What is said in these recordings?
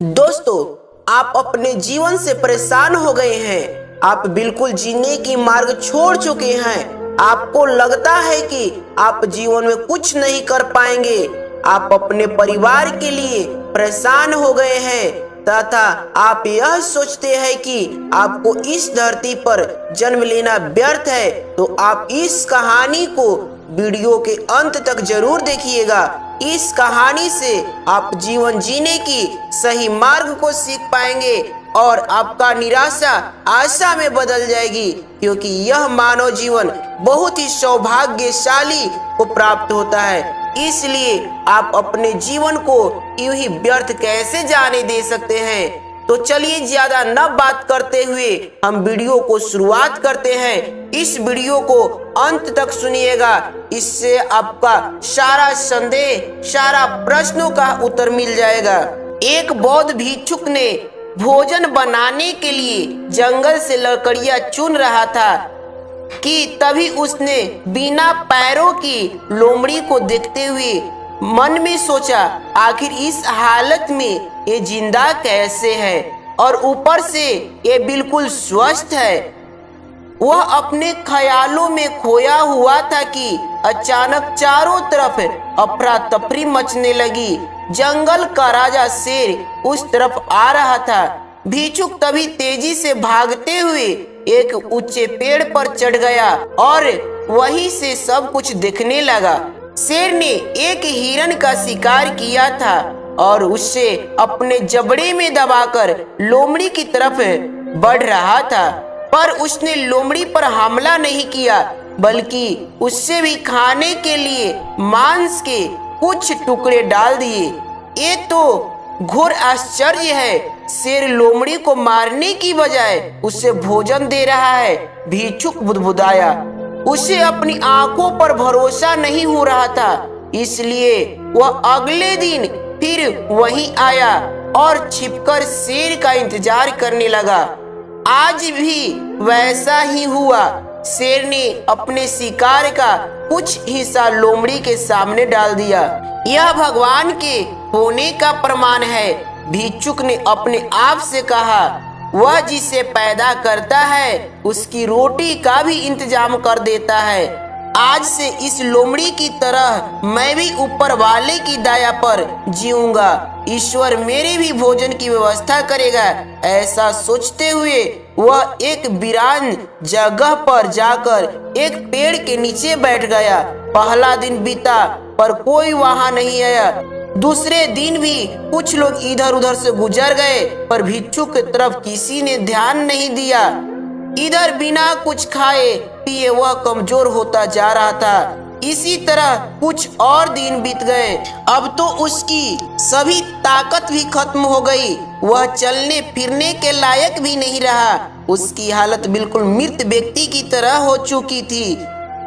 दोस्तों, आप अपने जीवन से परेशान हो गए हैं। आप बिल्कुल जीने की मार्ग छोड़ चुके हैं। आपको लगता है कि आप जीवन में कुछ नहीं कर पाएंगे। आप अपने परिवार के लिए परेशान हो गए हैं तथा आप यह सोचते हैं कि आपको इस धरती पर जन्म लेना व्यर्थ है। तो आप इस कहानी को वीडियो के अंत तक जरूर देखिएगा। इस कहानी से आप जीवन जीने की सही मार्ग को सीख पाएंगे और आपका निराशा आशा में बदल जाएगी, क्योंकि यह मानव जीवन बहुत ही सौभाग्यशाली को प्राप्त होता है। इसलिए आप अपने जीवन को यूं ही व्यर्थ कैसे जाने दे सकते हैं। तो चलिए ज्यादा न बात करते हुए हम वीडियो को शुरुआत करते हैं। इस वीडियो को अंत तक सुनिएगा, इससे आपका सारा संदेह, सारा प्रश्नों का उत्तर मिल जाएगा। एक बौद्ध भिक्षुक ने भोजन बनाने के लिए जंगल से लकड़ियां चुन रहा था कि तभी उसने बिना पैरों की लोमड़ी को देखते हुए मन में सोचा, आखिर इस हालत में ये जिंदा कैसे है और ऊपर से ये बिल्कुल स्वस्थ है। वह अपने ख्यालों में खोया हुआ था कि अचानक चारों तरफ अफरा तफरी मचने लगी। जंगल का राजा शेर उस तरफ आ रहा था। भिक्षुक तभी तेजी से भागते हुए एक ऊंचे पेड़ पर चढ़ गया और वहीं से सब कुछ देखने लगा। शेर ने एक हिरण का शिकार किया था और उससे अपने जबड़े में दबाकर लोमड़ी की तरफ बढ़ रहा था, पर उसने लोमड़ी पर हमला नहीं किया, बल्कि उससे भी खाने के लिए मांस के कुछ टुकड़े डाल दिए। ये तो घोर आश्चर्य है, शेर लोमड़ी को मारने की बजाय उसे भोजन दे रहा है। भिक्षुक बुदबुदाया। उसे अपनी आंखों पर भरोसा नहीं हो रहा था, इसलिए वह अगले दिन फिर वहीं आया और छिपकर शेर का इंतजार करने लगा। आज भी वैसा ही हुआ। शेर ने अपने शिकार का कुछ हिस्सा लोमड़ी के सामने डाल दिया। यह भगवान के होने का प्रमाण है, भिक्षुक ने अपने आप से कहा। वह जिसे पैदा करता है उसकी रोटी का भी इंतजाम कर देता है। आज से इस लोमड़ी की तरह मैं भी ऊपर वाले की दया पर जीऊंगा। ईश्वर मेरे भी भोजन की व्यवस्था करेगा। ऐसा सोचते हुए वह एक वीरान जगह पर जाकर एक पेड़ के नीचे बैठ गया। पहला दिन बीता पर कोई वहां नहीं आया। दूसरे दिन भी कुछ लोग इधर उधर से गुजर गए, पर भिक्षुक की तरफ किसी ने ध्यान नहीं दिया। इधर बिना कुछ खाए पिए वह कमजोर होता जा रहा था। इसी तरह कुछ और दिन बीत गए। अब तो उसकी सभी ताकत भी खत्म हो गई। वह चलने फिरने के लायक भी नहीं रहा। उसकी हालत बिल्कुल मृत व्यक्ति की तरह हो चुकी थी।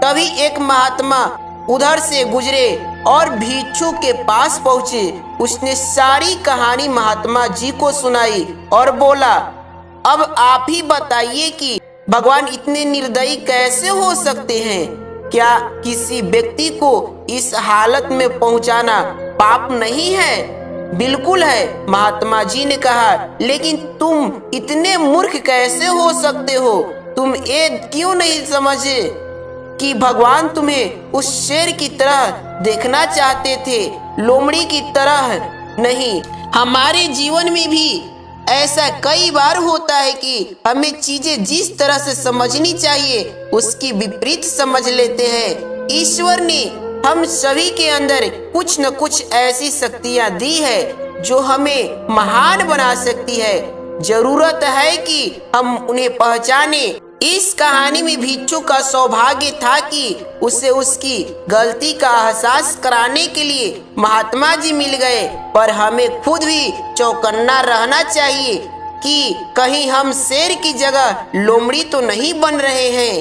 तभी एक महात्मा उधर से गुजरे और भिक्षु के पास पहुंचे। उसने सारी कहानी महात्मा जी को सुनाई और बोला, अब आप ही बताइए कि भगवान इतने निर्दयी कैसे हो सकते हैं। क्या किसी व्यक्ति को इस हालत में पहुंचाना पाप नहीं है? बिल्कुल है, महात्मा जी ने कहा, लेकिन तुम इतने मूर्ख कैसे हो सकते हो? तुम ये क्यों नहीं समझे कि भगवान तुम्हें उस शेर की तरह देखना चाहते थे, लोमड़ी की तरह नहीं। हमारे जीवन में भी ऐसा कई बार होता है कि हमें चीजें जिस तरह से समझनी चाहिए उसकी विपरीत समझ लेते हैं। ईश्वर ने हम सभी के अंदर कुछ न कुछ ऐसी शक्तियां दी है जो हमें महान बना सकती है। जरूरत है कि हम उन्हें पहचाने। इस कहानी में भिक्षु का सौभाग्य था कि उसे उसकी गलती का एहसास कराने के लिए महात्मा जी मिल गए, पर हमें खुद भी चौकन्ना रहना चाहिए कि कहीं हम शेर की जगह लोमड़ी तो नहीं बन रहे हैं।